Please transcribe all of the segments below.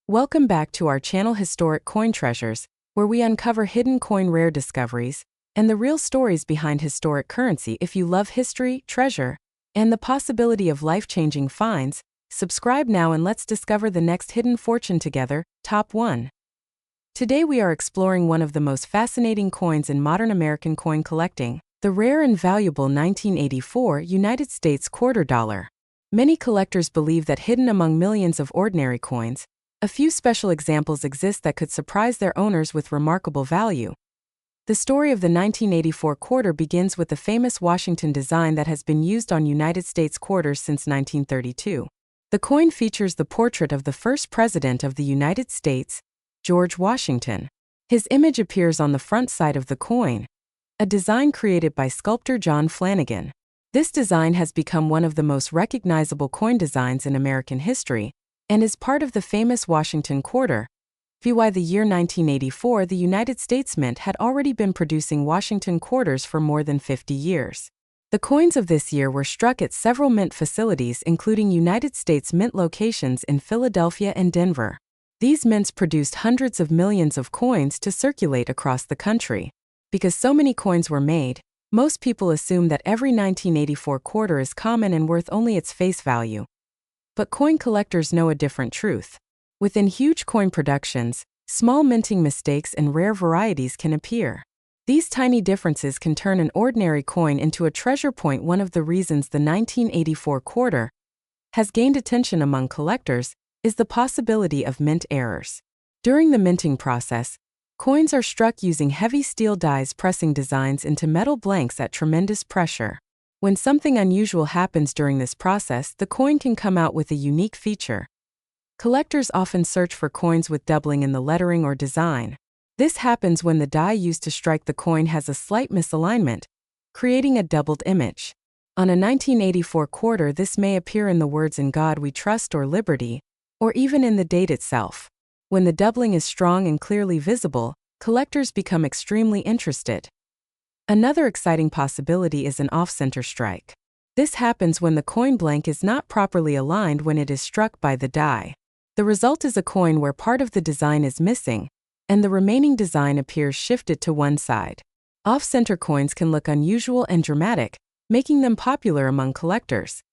Welcome back to our channel Historic Coin Treasures, where we uncover hidden coin rare discoveries and the real stories behind historic currency. If you love history, treasure, and the possibility of life-changing finds, subscribe now and let's discover the next hidden fortune together. Top 1. Today we are exploring one of the most fascinating coins in modern American coin collecting, the rare and valuable 1984 United States quarter dollar. Many collectors believe that hidden among millions of ordinary coins, a few special examples exist that could surprise their owners with remarkable value. The story of the 1984 quarter begins with the famous Washington design that has been used on United States quarters since 1932. The coin features the portrait of the first president of the United States, George Washington. His image appears on the front side of the coin, a design created by sculptor John Flanagan. This design has become one of the most recognizable coin designs in American history, and is part of the famous Washington quarter. By the year 1984, the United States Mint had already been producing Washington quarters for more than 50 years. The coins of this year were struck at several mint facilities, including United States Mint locations in Philadelphia and Denver. These mints produced hundreds of millions of coins to circulate across the country. Because so many coins were made, most people assume that every 1984 quarter is common and worth only its face value. But coin collectors know a different truth. Within huge coin productions, small minting mistakes and rare varieties can appear. These tiny differences can turn an ordinary coin into a treasure point. One of the reasons the 1984 quarter has gained attention among collectors is the possibility of mint errors. During the minting process, coins are struck using heavy steel dies, pressing designs into metal blanks at tremendous pressure. When something unusual happens during this process, the coin can come out with a unique feature. Collectors often search for coins with doubling in the lettering or design. This happens when the die used to strike the coin has a slight misalignment, creating a doubled image. On a 1984 quarter, this may appear in the words "In God We Trust" or "Liberty," or even in the date itself. When the doubling is strong and clearly visible, collectors become extremely interested. Another exciting possibility is an off-center strike. This happens when the coin blank is not properly aligned when it is struck by the die. The result is a coin where part of the design is missing, and the remaining design appears shifted to one side. Off-center coins can look unusual and dramatic, making them popular among collectors.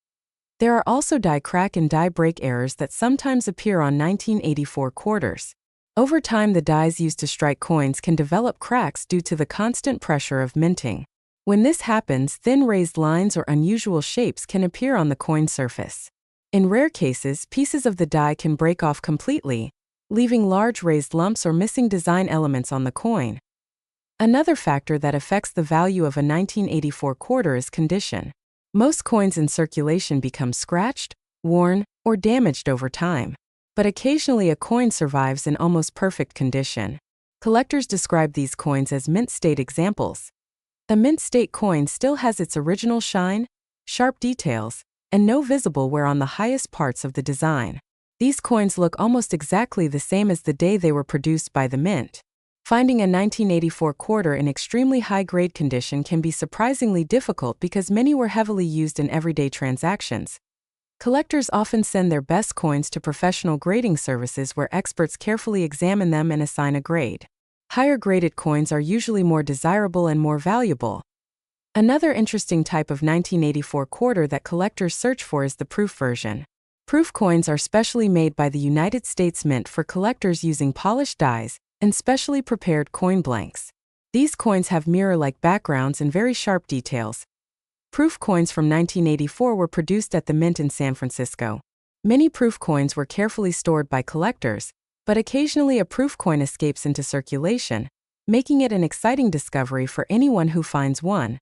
There are also die crack and die break errors that sometimes appear on 1984 quarters. Over time, the dies used to strike coins can develop cracks due to the constant pressure of minting. When this happens, thin raised lines or unusual shapes can appear on the coin surface. In rare cases, pieces of the die can break off completely, leaving large raised lumps or missing design elements on the coin. Another factor that affects the value of a 1984 quarter is condition. Most coins in circulation become scratched, worn, or damaged over time. But occasionally a coin survives in almost perfect condition. Collectors describe these coins as mint state examples. A mint state coin still has its original shine, sharp details, and no visible wear on the highest parts of the design. These coins look almost exactly the same as the day they were produced by the mint. Finding a 1984 quarter in extremely high-grade condition can be surprisingly difficult because many were heavily used in everyday transactions. Collectors often send their best coins to professional grading services where experts carefully examine them and assign a grade. Higher graded coins are usually more desirable and more valuable. Another interesting type of 1984 quarter that collectors search for is the proof version. Proof coins are specially made by the United States Mint for collectors using polished dies and specially prepared coin blanks. These coins have mirror-like backgrounds and very sharp details. Proof coins from 1984 were produced at the Mint in San Francisco. Many proof coins were carefully stored by collectors, but occasionally a proof coin escapes into circulation, making it an exciting discovery for anyone who finds one.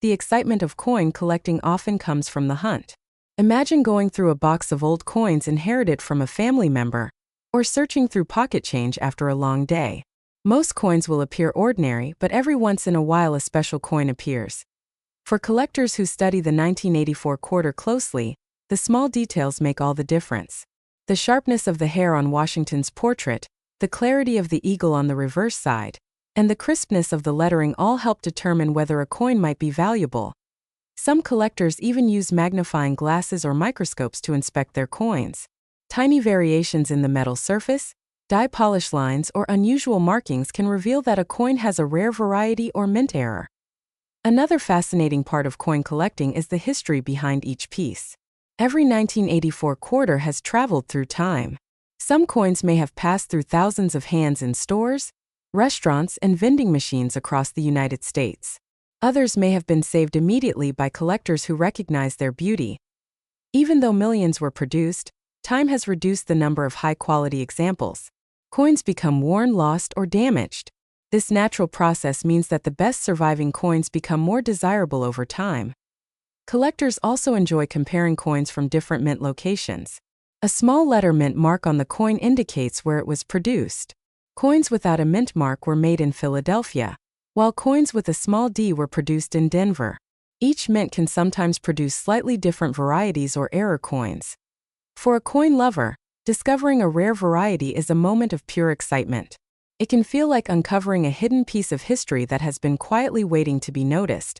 The excitement of coin collecting often comes from the hunt. Imagine going through a box of old coins inherited from a family member, or searching through pocket change after a long day. Most coins will appear ordinary, but every once in a while a special coin appears. For collectors who study the 1984 quarter closely, the small details make all the difference. The sharpness of the hair on Washington's portrait, the clarity of the eagle on the reverse side, and the crispness of the lettering all help determine whether a coin might be valuable. Some collectors even use magnifying glasses or microscopes to inspect their coins. Tiny variations in the metal surface, die polish lines, or unusual markings can reveal that a coin has a rare variety or mint error. Another fascinating part of coin collecting is the history behind each piece. Every 1984 quarter has traveled through time. Some coins may have passed through thousands of hands in stores, restaurants, and vending machines across the United States. Others may have been saved immediately by collectors who recognize their beauty. Even though millions were produced, time has reduced the number of high-quality examples. Coins become worn, lost, or damaged. This natural process means that the best surviving coins become more desirable over time. Collectors also enjoy comparing coins from different mint locations. A small letter mint mark on the coin indicates where it was produced. Coins without a mint mark were made in Philadelphia, while coins with a small d were produced in Denver. Each mint can sometimes produce slightly different varieties or error coins. For a coin lover, discovering a rare variety is a moment of pure excitement. It can feel like uncovering a hidden piece of history that has been quietly waiting to be noticed.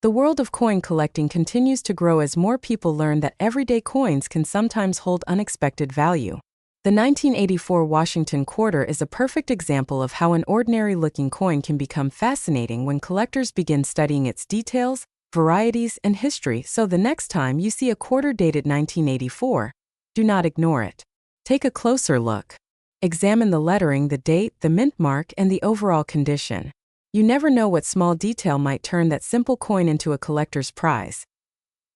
The world of coin collecting continues to grow as more people learn that everyday coins can sometimes hold unexpected value. The 1984 Washington quarter is a perfect example of how an ordinary-looking coin can become fascinating when collectors begin studying its details, varieties, and history. So the next time you see a quarter dated 1984, do not ignore it. Take a closer look. Examine the lettering, the date, the mint mark, and the overall condition. You never know what small detail might turn that simple coin into a collector's prize.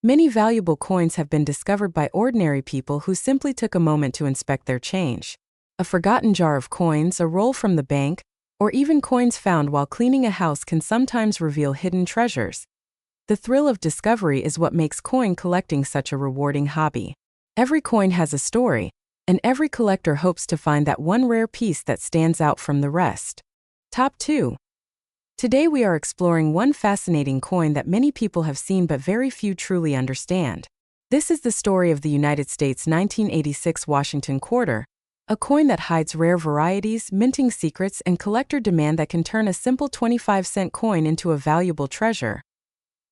Many valuable coins have been discovered by ordinary people who simply took a moment to inspect their change. A forgotten jar of coins, a roll from the bank, or even coins found while cleaning a house can sometimes reveal hidden treasures. The thrill of discovery is what makes coin collecting such a rewarding hobby. Every coin has a story, and every collector hopes to find that one rare piece that stands out from the rest. Top 2. Today we are exploring one fascinating coin that many people have seen but very few truly understand. This is the story of the United States 1986 Washington quarter, a coin that hides rare varieties, minting secrets, and collector demand that can turn a simple 25-cent coin into a valuable treasure.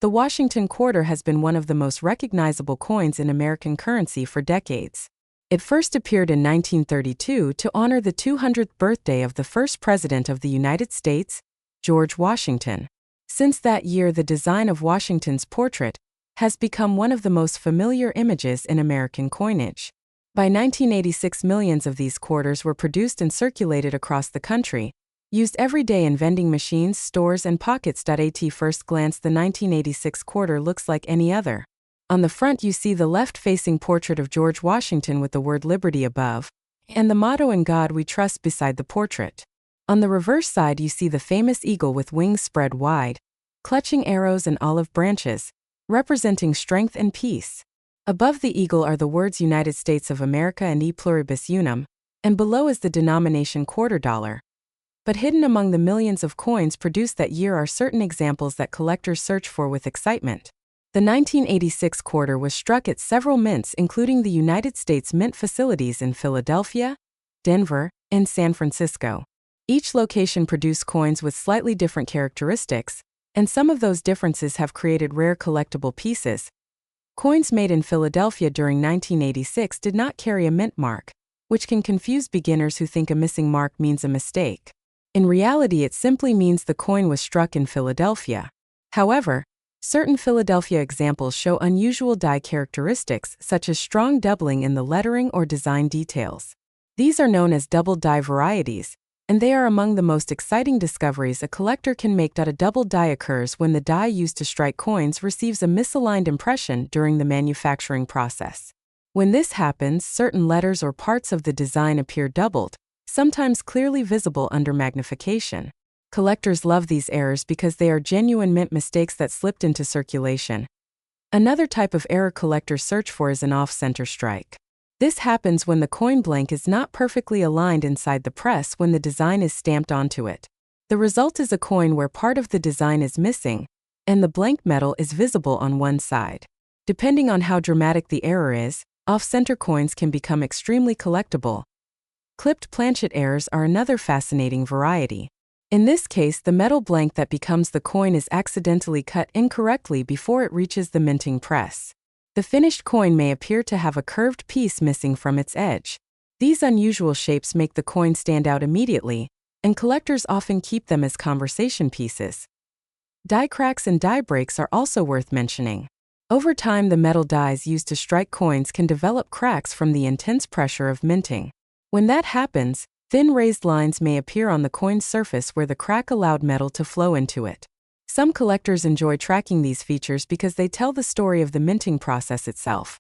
The Washington quarter has been one of the most recognizable coins in American currency for decades. It first appeared in 1932 to honor the 200th birthday of the first president of the United States, George Washington. Since that year, the design of Washington's portrait has become one of the most familiar images in American coinage. By 1986, millions of these quarters were produced and circulated across the country, used every day in vending machines, stores, and pockets. At first glance, the 1986 quarter looks like any other. On the front you see the left-facing portrait of George Washington with the word Liberty above, and the motto "In God We Trust" beside the portrait. On the reverse side you see the famous eagle with wings spread wide, clutching arrows and olive branches, representing strength and peace. Above the eagle are the words United States of America and E Pluribus Unum, and below is the denomination quarter dollar. But hidden among the millions of coins produced that year are certain examples that collectors search for with excitement. The 1986 quarter was struck at several mints, including the United States Mint facilities in Philadelphia, Denver, and San Francisco. Each location produced coins with slightly different characteristics, and some of those differences have created rare collectible pieces. Coins made in Philadelphia during 1986 did not carry a mint mark, which can confuse beginners who think a missing mark means a mistake. In reality, it simply means the coin was struck in Philadelphia. However, certain Philadelphia examples show unusual die characteristics, such as strong doubling in the lettering or design details. These are known as double die varieties, and they are among the most exciting discoveries a collector can make. A double die occurs when the die used to strike coins receives a misaligned impression during the manufacturing process. When this happens, certain letters or parts of the design appear doubled, sometimes clearly visible under magnification. Collectors love these errors because they are genuine mint mistakes that slipped into circulation. Another type of error collectors search for is an off-center strike. This happens when the coin blank is not perfectly aligned inside the press when the design is stamped onto it. The result is a coin where part of the design is missing, and the blank metal is visible on one side. Depending on how dramatic the error is, off-center coins can become extremely collectible. Clipped planchet errors are another fascinating variety. In this case, the metal blank that becomes the coin is accidentally cut incorrectly before it reaches the minting press. The finished coin may appear to have a curved piece missing from its edge. These unusual shapes make the coin stand out immediately, and collectors often keep them as conversation pieces. Die cracks and die breaks are also worth mentioning. Over time, the metal dies used to strike coins can develop cracks from the intense pressure of minting. When that happens, thin raised lines may appear on the coin's surface where the crack allowed metal to flow into it. Some collectors enjoy tracking these features because they tell the story of the minting process itself.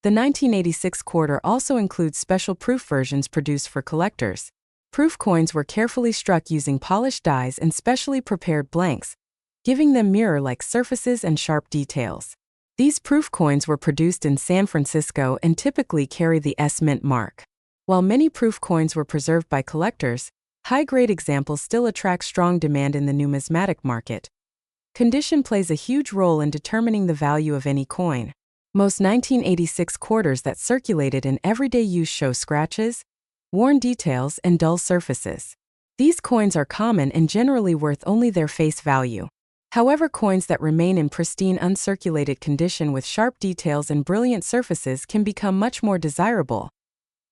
The 1986 quarter also includes special proof versions produced for collectors. Proof coins were carefully struck using polished dies and specially prepared blanks, giving them mirror-like surfaces and sharp details. These proof coins were produced in San Francisco and typically carry the S Mint mark. While many proof coins were preserved by collectors, high-grade examples still attract strong demand in the numismatic market. Condition plays a huge role in determining the value of any coin. Most 1986 quarters that circulated in everyday use show scratches, worn details, and dull surfaces. These coins are common and generally worth only their face value. However, coins that remain in pristine uncirculated condition with sharp details and brilliant surfaces can become much more desirable.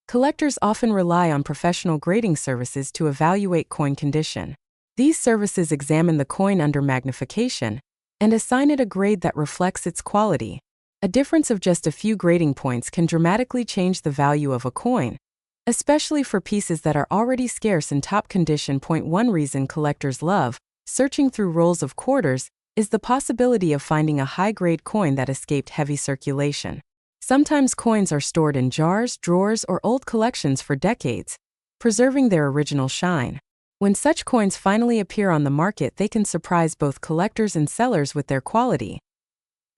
Collectors often rely on professional grading services to evaluate coin condition. These services examine the coin under magnification and assign it a grade that reflects its quality. A difference of just a few grading points can dramatically change the value of a coin, especially for pieces that are already scarce in top condition. One reason collectors love searching through rolls of quarters is the possibility of finding a high-grade coin that escaped heavy circulation. Sometimes coins are stored in jars, drawers, or old collections for decades, preserving their original shine. When such coins finally appear on the market, they can surprise both collectors and sellers with their quality.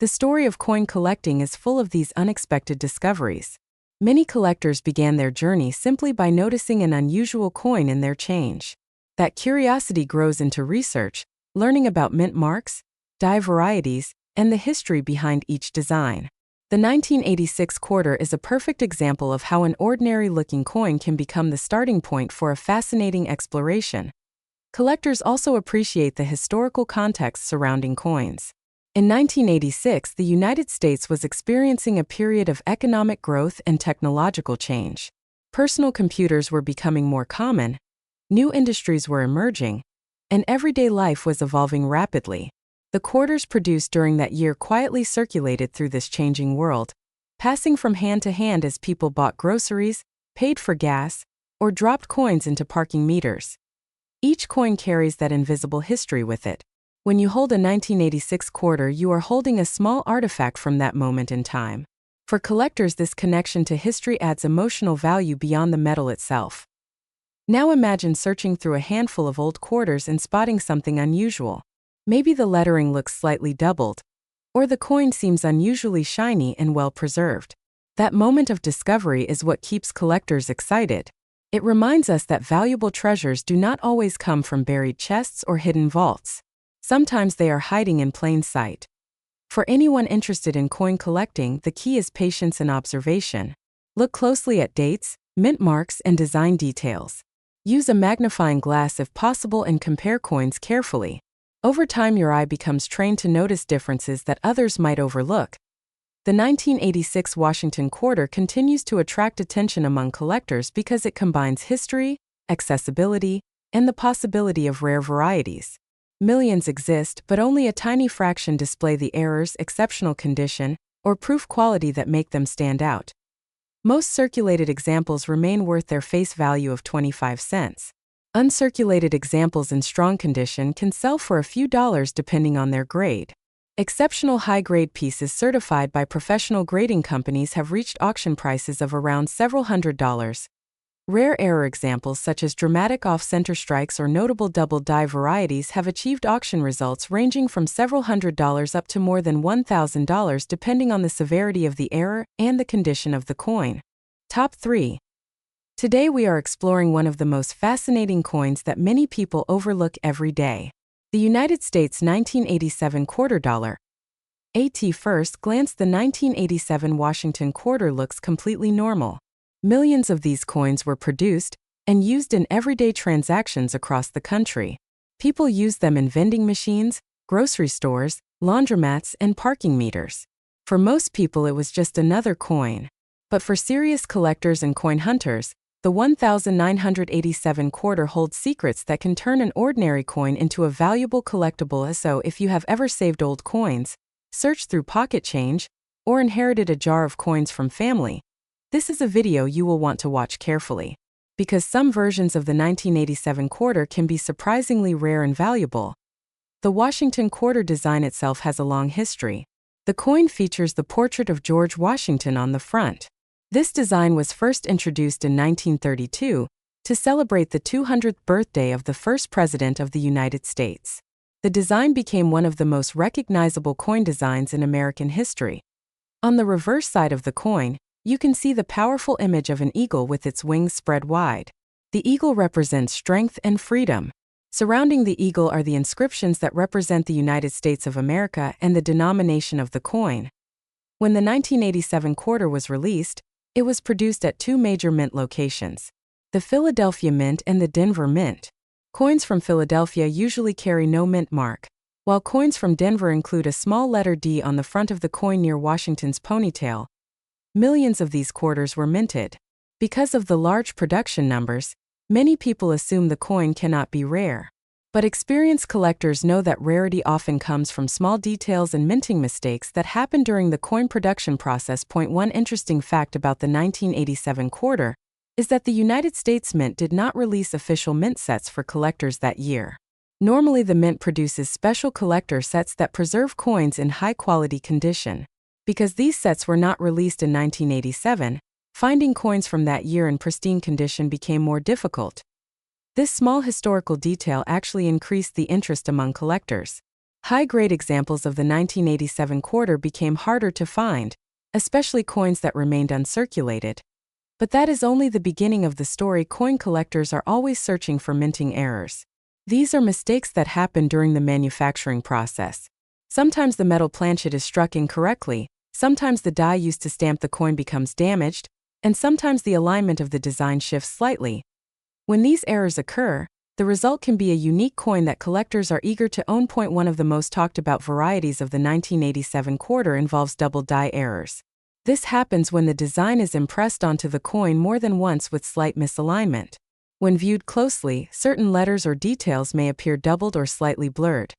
The story of coin collecting is full of these unexpected discoveries. Many collectors began their journey simply by noticing an unusual coin in their change. That curiosity grows into research, learning about mint marks, die varieties, and the history behind each design. The 1986 quarter is a perfect example of how an ordinary-looking coin can become the starting point for a fascinating exploration. Collectors also appreciate the historical context surrounding coins. In 1986, the United States was experiencing a period of economic growth and technological change. Personal computers were becoming more common, new industries were emerging, and everyday life was evolving rapidly. The quarters produced during that year quietly circulated through this changing world, passing from hand to hand as people bought groceries, paid for gas, or dropped coins into parking meters. Each coin carries that invisible history with it. When you hold a 1986 quarter, you are holding a small artifact from that moment in time. For collectors, this connection to history adds emotional value beyond the metal itself. Now imagine searching through a handful of old quarters and spotting something unusual. Maybe the lettering looks slightly doubled, or the coin seems unusually shiny and well preserved. That moment of discovery is what keeps collectors excited. It reminds us that valuable treasures do not always come from buried chests or hidden vaults. Sometimes they are hiding in plain sight. For anyone interested in coin collecting, the key is patience and observation. Look closely at dates, mint marks, and design details. Use a magnifying glass if possible and compare coins carefully. Over time, your eye becomes trained to notice differences that others might overlook. The 1986 Washington quarter continues to attract attention among collectors because it combines history, accessibility, and the possibility of rare varieties. Millions exist, but only a tiny fraction display the errors, exceptional condition, or proof quality that make them stand out. Most circulated examples remain worth their face value of 25 cents. Uncirculated examples in strong condition can sell for a few dollars depending on their grade. Exceptional high-grade pieces certified by professional grading companies have reached auction prices of around several $100s. Rare error examples such as dramatic off-center strikes or notable double die varieties have achieved auction results ranging from several $100s up to more than $1,000 depending on the severity of the error and the condition of the coin. Top 3. Today we are exploring one of the most fascinating coins that many people overlook every day. The United States 1987 quarter dollar. At first glance, the 1987 Washington quarter looks completely normal. Millions of these coins were produced and used in everyday transactions across the country. People use them in vending machines, grocery stores, laundromats, and parking meters. For most people, it was just another coin. But for serious collectors and coin hunters, the 1987 quarter holds secrets that can turn an ordinary coin into a valuable collectible. So if you have ever saved old coins, searched through pocket change, or inherited a jar of coins from family, this is a video you will want to watch carefully. Because some versions of the 1987 quarter can be surprisingly rare and valuable. The Washington quarter design itself has a long history. The coin features the portrait of George Washington on the front. This design was first introduced in 1932 to celebrate the 200th birthday of the first President of the United States. The design became one of the most recognizable coin designs in American history. On the reverse side of the coin, you can see the powerful image of an eagle with its wings spread wide. The eagle represents strength and freedom. Surrounding the eagle are the inscriptions that represent the United States of America and the denomination of the coin. When the 1987 quarter was released, it was produced at two major mint locations, the Philadelphia Mint and the Denver Mint. Coins from Philadelphia usually carry no mint mark, while coins from Denver include a small letter D on the front of the coin near Washington's ponytail. Millions of these quarters were minted. Because of the large production numbers, many people assume the coin cannot be rare. But experienced collectors know that rarity often comes from small details and minting mistakes that happen during the coin production process. One interesting fact about the 1987 quarter is that the United States Mint did not release official mint sets for collectors that year. Normally, the mint produces special collector sets that preserve coins in high-quality condition. Because these sets were not released in 1987, finding coins from that year in pristine condition became more difficult. This small historical detail actually increased the interest among collectors. High-grade examples of the 1987 quarter became harder to find, especially coins that remained uncirculated. But that is only the beginning of the story. Coin collectors are always searching for minting errors. These are mistakes that happen during the manufacturing process. Sometimes the metal planchet is struck incorrectly, sometimes the die used to stamp the coin becomes damaged, and sometimes the alignment of the design shifts slightly. When these errors occur, the result can be a unique coin that collectors are eager to own. One of the most talked about varieties of the 1987 quarter involves double die errors. This happens when the design is impressed onto the coin more than once with slight misalignment. When viewed closely, certain letters or details may appear doubled or slightly blurred.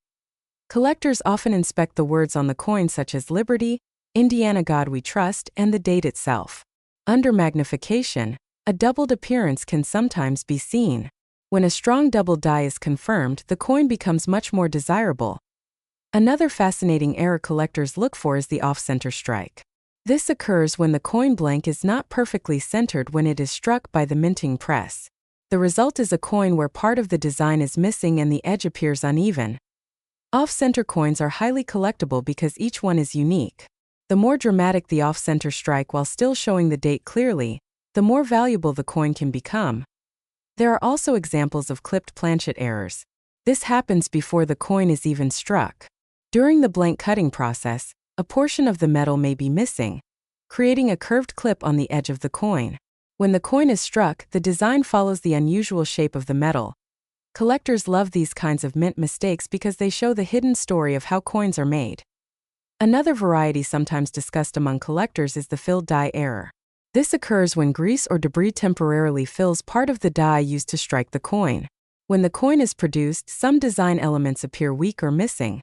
Collectors often inspect the words on the coin, such as Liberty, Indiana God We Trust, and the date itself. Under magnification, a doubled appearance can sometimes be seen. When a strong double die is confirmed, the coin becomes much more desirable. Another fascinating error collectors look for is the off-center strike. This occurs when the coin blank is not perfectly centered when it is struck by the minting press. The result is a coin where part of the design is missing and the edge appears uneven. Off-center coins are highly collectible because each one is unique. The more dramatic the off-center strike while still showing the date clearly, the more valuable the coin can become. There are also examples of clipped planchet errors. This happens before the coin is even struck. During the blank cutting process, a portion of the metal may be missing, creating a curved clip on the edge of the coin. When the coin is struck, the design follows the unusual shape of the metal. Collectors love these kinds of mint mistakes because they show the hidden story of how coins are made. Another variety sometimes discussed among collectors is the filled die error. This occurs when grease or debris temporarily fills part of the die used to strike the coin. When the coin is produced, some design elements appear weak or missing.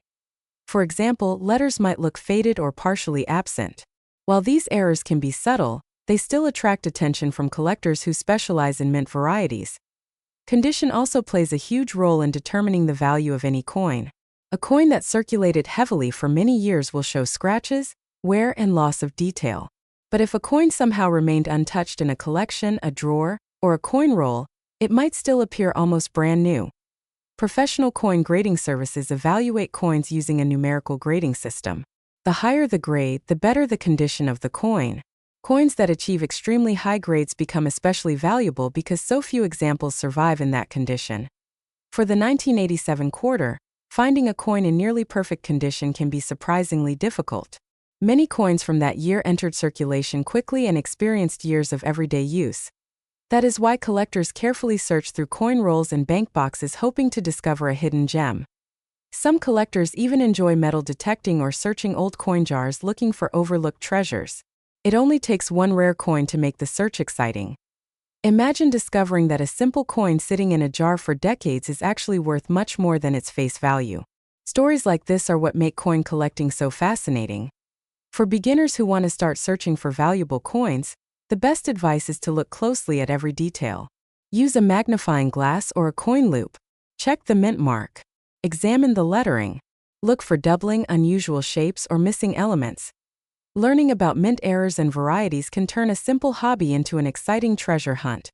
For example, letters might look faded or partially absent. While these errors can be subtle, they still attract attention from collectors who specialize in mint varieties. Condition also plays a huge role in determining the value of any coin. A coin that circulated heavily for many years will show scratches, wear, and loss of detail. But if a coin somehow remained untouched in a collection, a drawer, or a coin roll, it might still appear almost brand new. Professional coin grading services evaluate coins using a numerical grading system. The higher the grade, the better the condition of the coin. Coins that achieve extremely high grades become especially valuable because so few examples survive in that condition. For the 1987 quarter, finding a coin in nearly perfect condition can be surprisingly difficult. Many coins from that year entered circulation quickly and experienced years of everyday use. That is why collectors carefully search through coin rolls and bank boxes hoping to discover a hidden gem. Some collectors even enjoy metal detecting or searching old coin jars looking for overlooked treasures. It only takes one rare coin to make the search exciting. Imagine discovering that a simple coin sitting in a jar for decades is actually worth much more than its face value. Stories like this are what make coin collecting so fascinating. For beginners who want to start searching for valuable coins, the best advice is to look closely at every detail. Use a magnifying glass or a coin loupe. Check the mint mark. Examine the lettering. Look for doubling, unusual shapes, or missing elements. Learning about mint errors and varieties can turn a simple hobby into an exciting treasure hunt.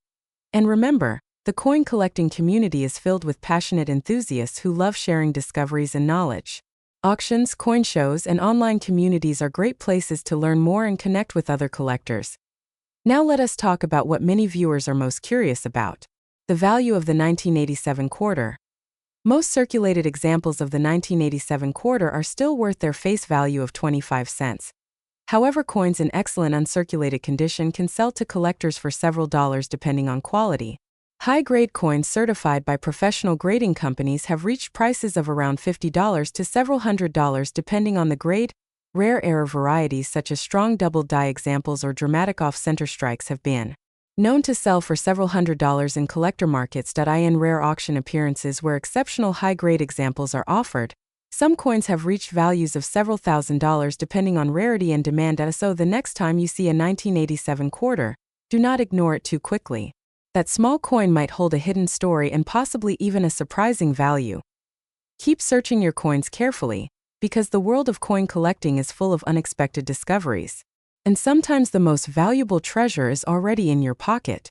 And remember, the coin collecting community is filled with passionate enthusiasts who love sharing discoveries and knowledge. Auctions, coin shows, and online communities are great places to learn more and connect with other collectors. Now let us talk about what many viewers are most curious about: the value of the 1987 quarter. Most circulated examples of the 1987 quarter are still worth their face value of 25 cents. However, coins in excellent uncirculated condition can sell to collectors for several dollars depending on quality. High-grade coins certified by professional grading companies have reached prices of around $50 to several $100 depending on the grade. Rare error varieties such as strong double die examples or dramatic off-center strikes have been known to sell for several $100s in collector markets. In rare auction appearances where exceptional high-grade examples are offered, some coins have reached values of several $1,000s depending on rarity and demand. So the next time you see a 1987 quarter, do not ignore it too quickly. That small coin might hold a hidden story and possibly even a surprising value. Keep searching your coins carefully, because the world of coin collecting is full of unexpected discoveries. And sometimes the most valuable treasure is already in your pocket.